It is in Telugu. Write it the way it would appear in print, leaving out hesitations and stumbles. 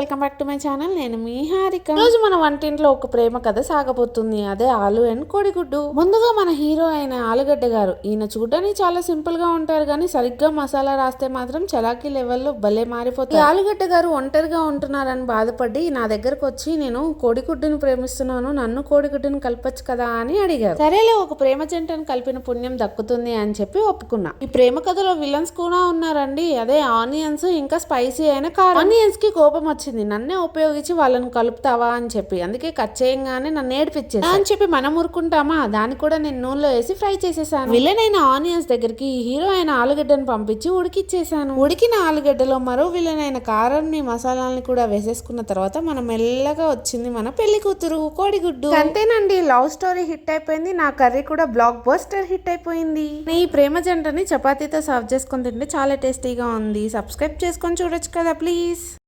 Welcome back to my channel. నేను మీ హారిక. రోజు మన వంటింట్లో ఒక ప్రేమ కథ సాగబోతుంది. అదే ఆలు అండ్ కోడిగుడ్డు. ముందుగా మన హీరో అయిన ఆలుగడ్డ గారు. ఈయన చూడడానికి చాలా సింపుల్ గా ఉంటారు కానీ సరిగ్గా మసాలా రాస్తే మాత్రం చలాకీ లెవెల్లో భలే మారిపోతాయి. ఆలుగడ్డ గారు ఒంటరిగా ఉంటున్నారని బాధపడి నా దగ్గరకు వచ్చి నేను కోడిగుడ్డుని ప్రేమిస్తున్నాను, నన్ను కోడిగుడ్డుని కలపచ్చు కదా అని అడిగారు. సరేలే, ఒక ప్రేమ జంటను కలిపిన పుణ్యం దక్కుతుంది అని చెప్పి ఒప్పుకున్నా. ఈ ప్రేమ కథలో విలన్స్ కూడా ఉన్నారండి. అదే ఆనియన్స్ ఇంకా స్పైసీ అయిన కారం. ఆనియన్స్ కి కోపం వచ్చింది, నన్నే ఉపయోగించి వాళ్ళని కలుపుతావా అని చెప్పి. అందుకే కట్ చేయంగానే నన్ను ఏడిపించేసి అని చెప్పి మనం ఊరుకుంటామా, దాన్ని కూడా నేను నూనెలో వేసి ఫ్రై చేసేసాను. విలన్ అయిన ఆనియన్స్ దగ్గరికి హీరో అయిన ఆలుగడ్డను పంపించి ఉడికిచ్చేసాను. ఉడికిన ఆలుగడ్డలో మరో విలన్ అయిన కారాన్ని మసాలాలని కూడా వేసేసుకున్న తర్వాత మనం మెల్లగా వచ్చింది మన పెళ్లి కూతురు కోడిగుడ్డు. అంతేనండి, లవ్ స్టోరీ హిట్ అయిపోయింది. నా కర్రీ కూడా బ్లాక్ బస్టర్ హిట్ అయిపోయింది. ఈ ప్రేమ జంటని చపాతీతో సర్వ్ చేసుకొని తింటే చాలా టేస్టీగా ఉంది. సబ్స్క్రైబ్ చేసుకొని చూడొచ్చు కదా ప్లీజ్.